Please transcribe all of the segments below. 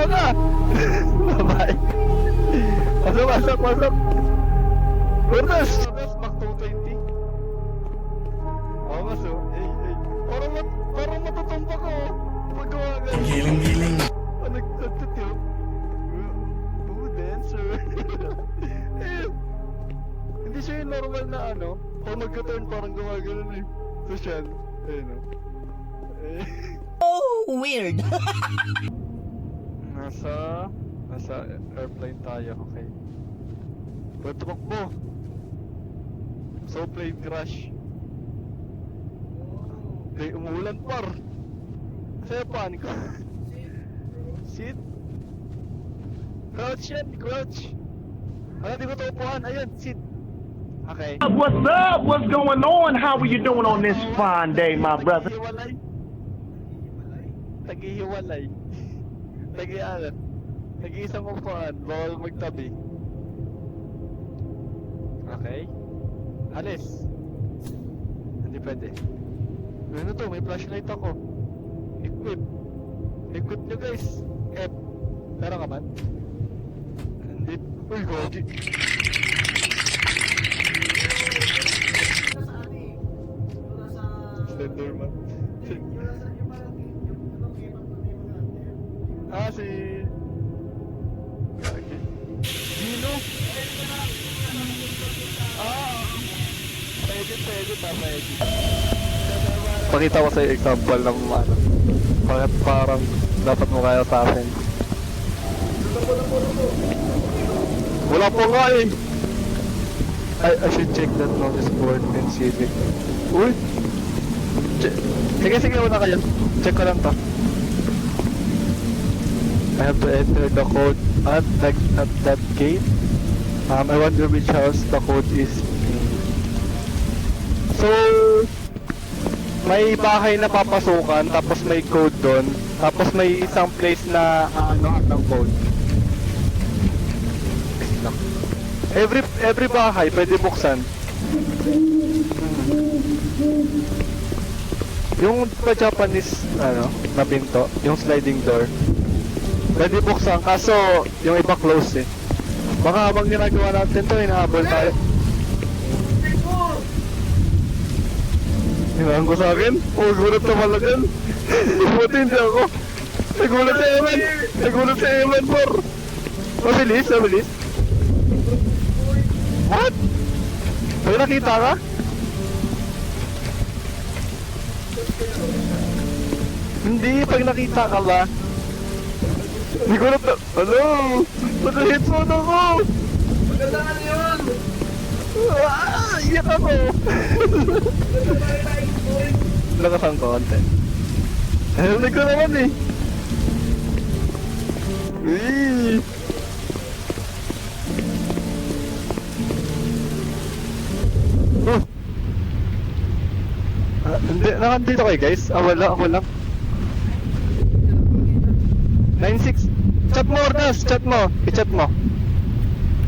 mo na! Bye-bye! Pasok, pasok, pasok! Urnas! Urnas, Mach 220. Oo, maso. Parang matutumpa ko. Pagkawagan. Giling-giling. Nagtatat yun. Oo, dancer. Hindi siya yung normal na ano. Pag magka-turn parang gumagano'n eh. Social. Ayun o. Oh, weird. Nasa airplane tayo, okay. Pwede tumakbo. So plane crash. Okay, umuulan par. Kasi panik ko. Sit. Crouch yan, crouch. Wala, di ko ito upuhan. Ayun, sit. Okay. What's up? What's going on? How are you doing on this fine day, my brother? Tagihiwalay. Tagihiwalay. Tagi-alat. Tagi-isang upuan. Bawal magtabi. Okay. Alis. Hindi pwede. Ano to? May flashlight ako. Equip. Equip nyo guys. F. Meron ka man? Hindi. Uy, gogi. Slenderman. Si... Okay. Dino? Pwede pa, pwede. Pakita ko sa example ng ano. Bakit parang dapat mo kaya sa akin. Wala po nga eh. I should check that notice board and see it. Uy! Sige, una kayo. Check ko lang to. I have to enter the code at that gate. I wonder which house the code is. So, may bahay na papasukan, tapos may code doon, tapos may isang place na ano ng code. Every bahay pwede buksan. Yung pa Japanese ano, na pinto, yung sliding door. Pwede buksan, kaso yung iba close eh. Baka habang ginagawa natin to, hinahabol tayo. Hinahan ko sa akin? Oh, gulat na malagan. Buti hindi ako. Nagulat si Eman. Nagulat si Eman, por. Mabilis, mabilis. What? May nakita ka? Hindi, pag nakita ka ba? Nagulat na. Hello? Naka-headphone ako. Maganda nga na yun! Iyak ako. Lakasan ko konti. Narinig ko naman eh. Eee. Oh. Hindi, nakandito kayo guys. Wala, ako lang. 96. Chat mo, Ornas, chat mo. I-chat mo.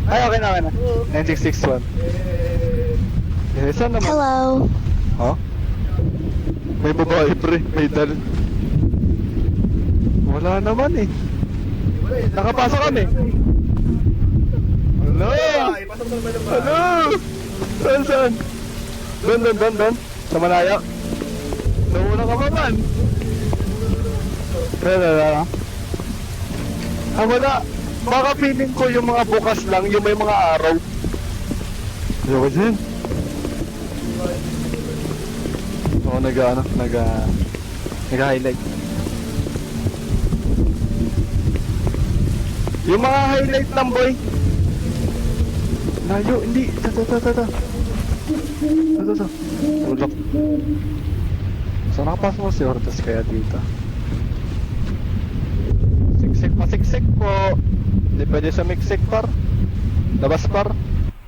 Ay, okay na, okay na. 9661. Saan naman? Hello. Ha? May babae pre, may dal. Wala naman eh. Nakapasok kami. Hello? Hello? Saan? Doon. Sa Malaya. Nauna ka pa man. Wala. Wala. Baka feeling ko yung mga bukas lang, yung may mga araw. Ayoko dyan. Oo, nag-highlight. Yung mga highlight lang, boy. Layo, hindi. Ito. Ulok. Saan nakapasok mo si Hortas kaya dito? Siksik po. Hindi pwede sa miksik par. Labas par.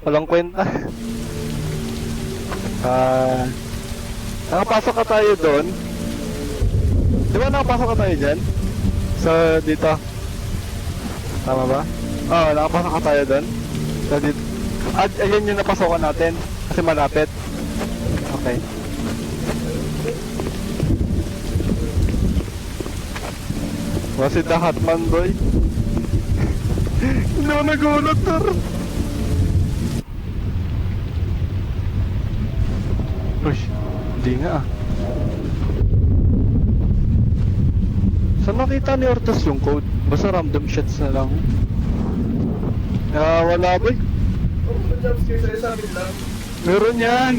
Walang kwenta. Nakapasok ka tayo doon. Di ba nakapasok ka tayo dyan? Sa dito. Tama ba? Oo, nakapasok ka tayo doon. Sa dito. At ayun yung napasokan natin. Kasi malapit. Okay. Was it the Hotman boy? Hindi ako nagulat, sir. Uy, hindi nga ah. Saan nakita ni Ortas yung code? Basta random shots na lang. Wala boy. Oh, mag-jumpscare sa'yo, sabi lang. Meron yan.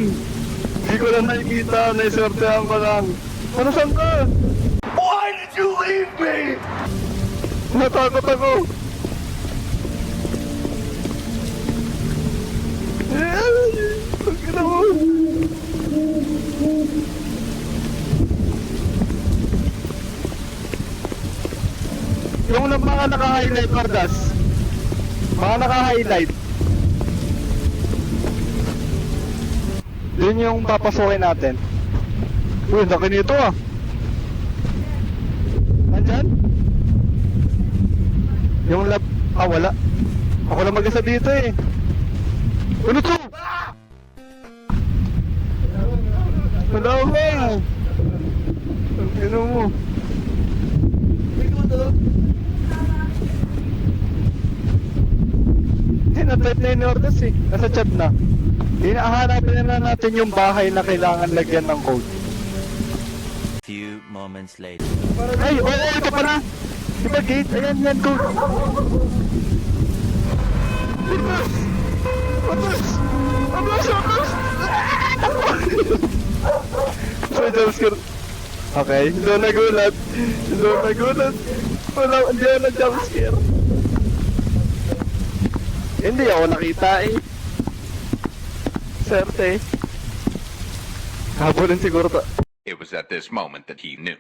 Hindi ko lang nakikita. Naisortehan ko lang. Ano saan ka? Why did you leave me? Natakot ako. Pagkina mo. Yung mga naka-highlight, Mardas. Mga naka-highlight. Yun yung papasukin natin. Uy, laki nito ah. Nandyan? Yung lab... Ah, wala. Ako lang mag-isa dito eh. Ano to? Wala ba? Ang ino mo. May tuto. Hindi, na-type na yung orders eh. Nasa chat na. Hinahanapin na natin yung bahay na kailangan lagyan ng code. Few moments later. Ay, oo, ito pa na. Diba gate? Ayan, yan code. Atas! Atas! Atas! Atas! So, jumpscare. Okay, hindi ako nagulat. Hindi ako nagulat. Wala, hindi ako na-jumpscare. Hindi ako nakita eh. Serte. Habulin siguro to. It was at this moment that he knew.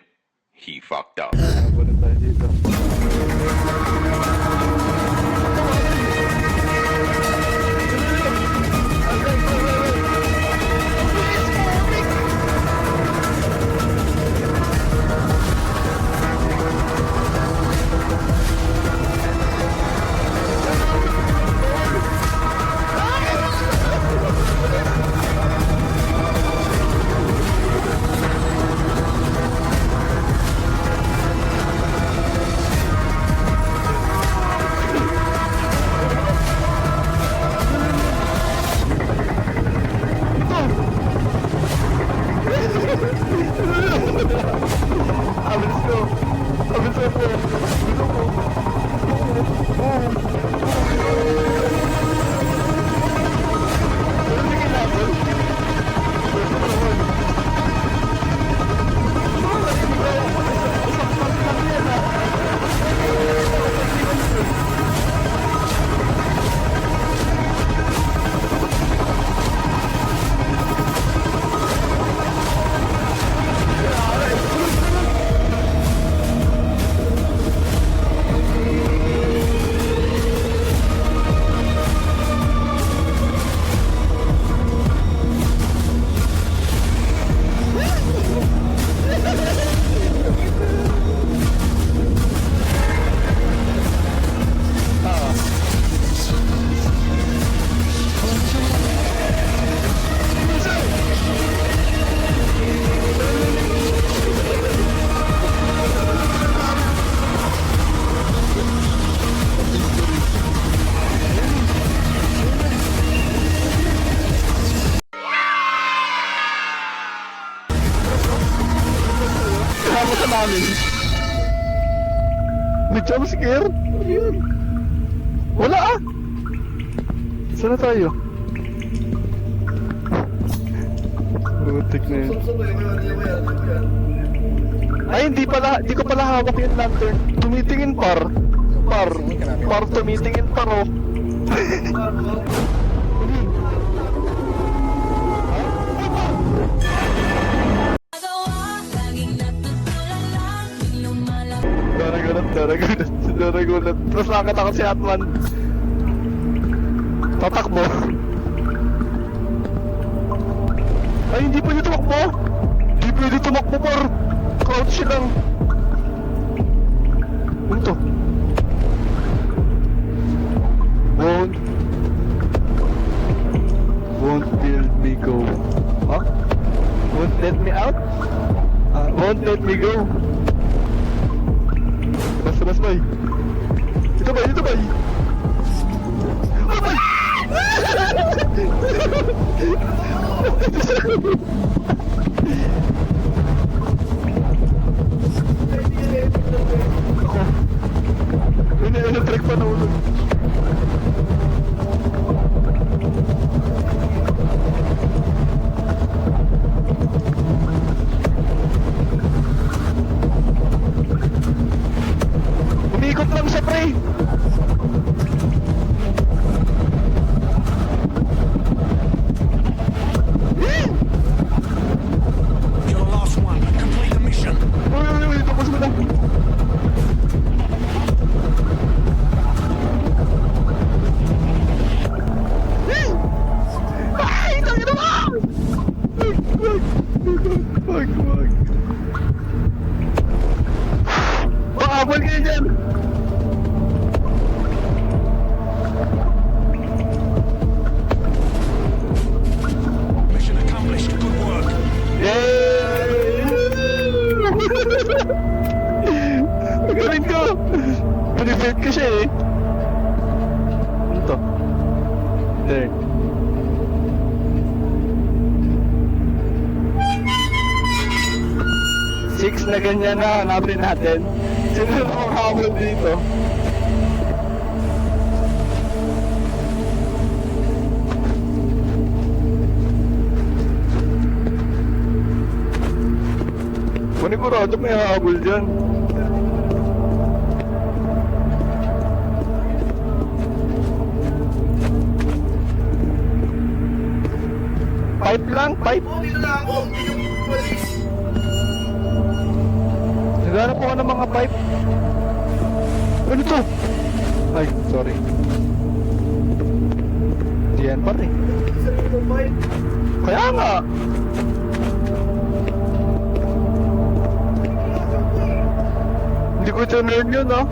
He fucked up. Habulin tayo dito. Abilis ko. Abilis ko. Kasama sa namin. May jumpscare? Ano yun? Wala ah! Saan na tayo? Butik na yun. Sumsum mo yun, yun yan. Ay, hindi ko pala hawak yung lantern. Tumitingin par. Par tumitingin par oh. Naragulat. Tapos nakatakot si Atman. Tatakbo. Ay, hindi pwede tumakbo. Hindi pwede tumakbo par. Crouch lang. Ano to? Won't let me go. Huh? Won't let me out? Won't let me go. Atras, bay. Dito, bay. Dito, bay. Oh, bay! Ini-electric pa na ulo. Umiikot lang siya, pre. You're the last one. Complete the mission. Uy, tapos mo na. Ay, tangina mo! Wag. Pakabal kayo dyan! Mission accomplished. Good work. Yay! Magaling ko! Manifest ka siya eh. Ano to? There. Six na ganyan na hanapin natin. Sino na makahabol dito? Manigurado may hahabol dyan. Pipe lang, pipe. Oh, dito na ako. Yung police. Naghanap ako ng mga pipe. Ano to? Ay, sorry. Hindi yan pa rin. Isa rin yung pipe. Kaya nga. Hindi ko tinurn yun, ah.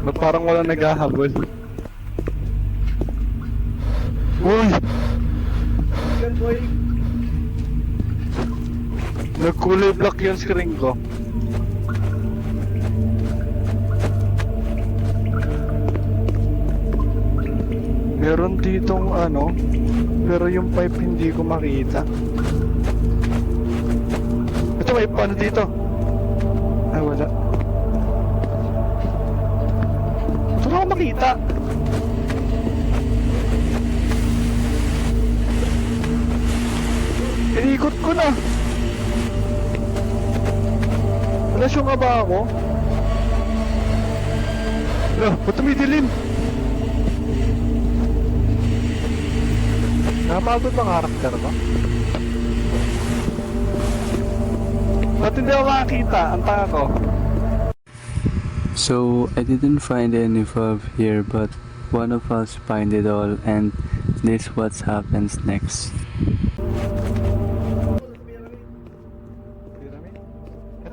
Ba't parang walang naghahabol? Uy! Yan, boy. Nagkulay black yung screen ko. Meron ditong ano, pero yung pipe hindi ko makita. Ito may paano dito? Ay wala. Ito na ako makita. Inikot ko na. Relasyon nga ba ako? Ba't tumidilim? Napagod ba karakter ko? Ba't hindi ako makakita? Ang tanga ko. So I didn't find any valve here, but one of us find it all, and this what happens next.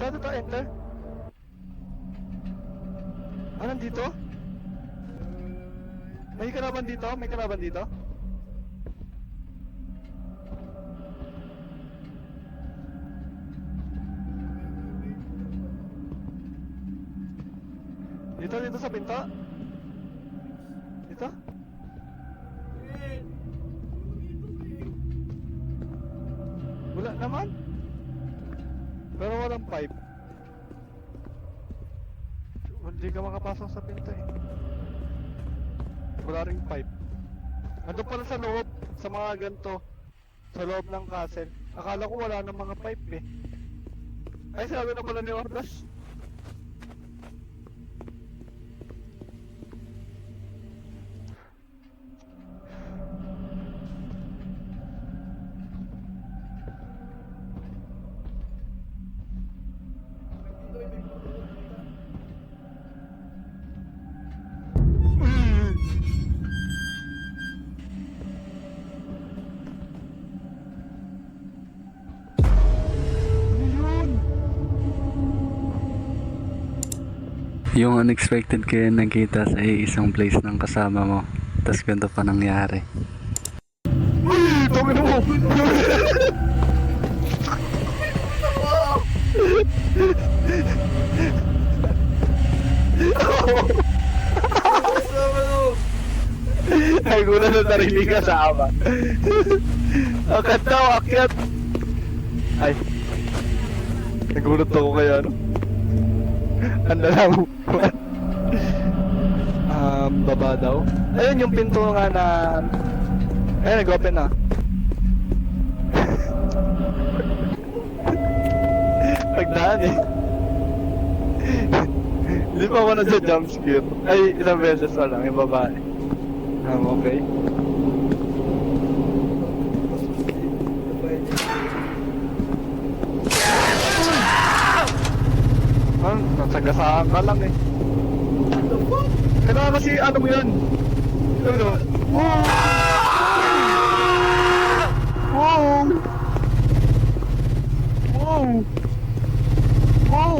Ito, enter. Ah, nandito? May kalaban dito? May kalaban dito? Dito sa pinto? Dito? Wala naman. Pero walang pipe. Hindi ka makapasok sa pinto eh. Wala ring pipe. Nandun pala sa loob, sa mga ganito. Sa loob ng castle. Akala ko wala ng mga pipe eh. Ay, sinabi na pala ni Ordas. Yung unexpected kayo nakita sa isang place ng kasama mo, tas ganito pa nangyari. Uy! Tawin mo! sarili kasama. Akat daw, akyat. Ay. Nagulat ako kaya, ano? Anda lang. Baba daw. Ayun yung pinto nga na... Ayun, nag-open na. Pagdaan eh. Hindi pa ako nasa-jump scare. Ay, isang beses pa lang, yung babae. Okay. Nasagasaan ka lang eh. Kailangan kasi ano mo yan? Ano? Wow! Wow! Wow! Wow!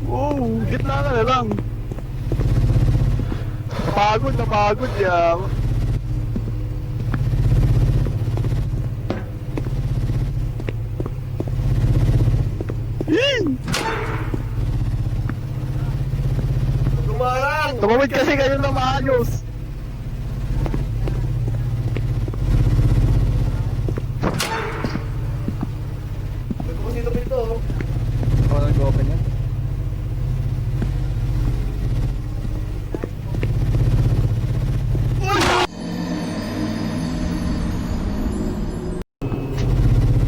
Wow! Gitna ka na lang. Napagod yan. Tumarang! Tumawid kasi kayo ng maayos. Kung sino pa ito? Ako nag-open yan.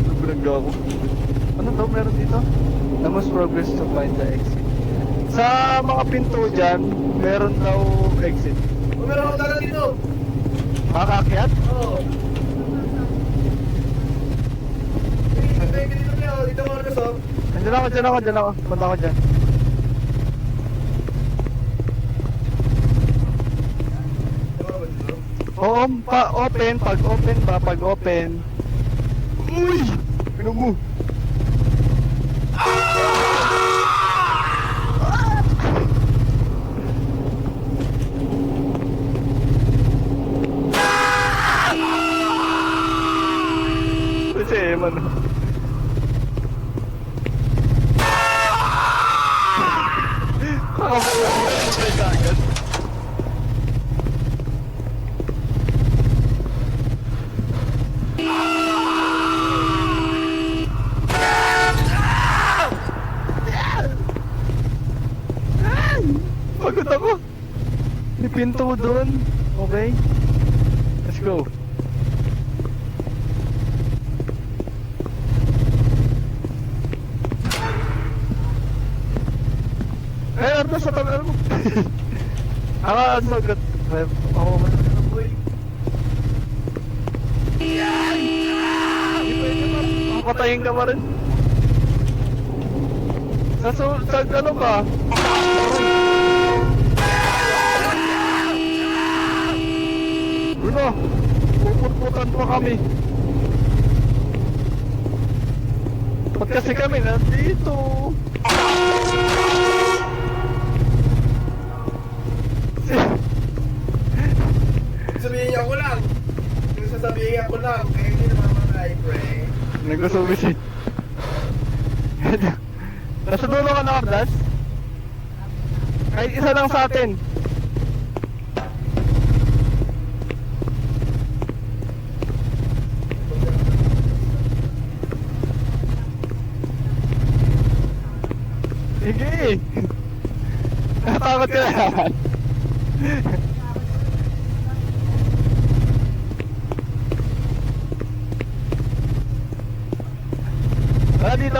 Nagbulag ako. Ano to? Meron dito? The most progress to find the exit. Sa mga pinto dyan, meron daw exit. Oh, meron ako tala dito. Makakakyat? Oo. Dito niya, dito Marcos oh. Dyan ako. Punta ako dyan. Oo, pag open. Uy! Ano mo? Kasi Eman. Pagod ako. May pinto doon. Okay. Let's go. Arta sa tabi mo. Sagot. Ako man. Patayin ka pa rin. Sa ano ka? Bruno, puputputan pa kami. Ba't kasi kami nandito? Sabihin niya ako lang. Yung sasabihin niya ako lang. Kaya hindi naman mga pre. Nag-sumisid. Nasa dulo ka na, Ardas? Kahit isa lang sa atin. Sige! Natakot ka na naman.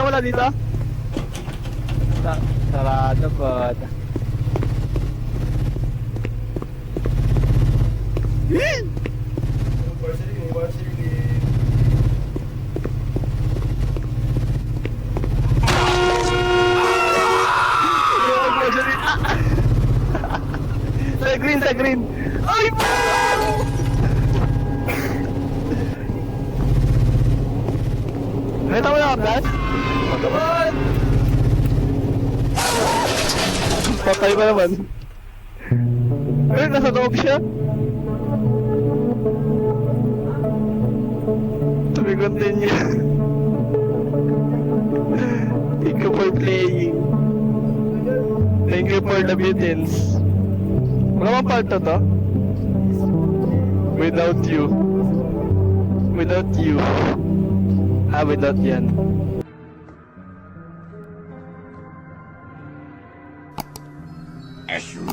Wala dito? Sarado po. Sa green. Ay! Nakita mo na, Abdas? Pagkaman! Patay pa naman. Ay, nasa loob siya. To be continue. Thank you for playing. Thank you for the mutants. Mga part to to? Without you. Without you. Without yan. As you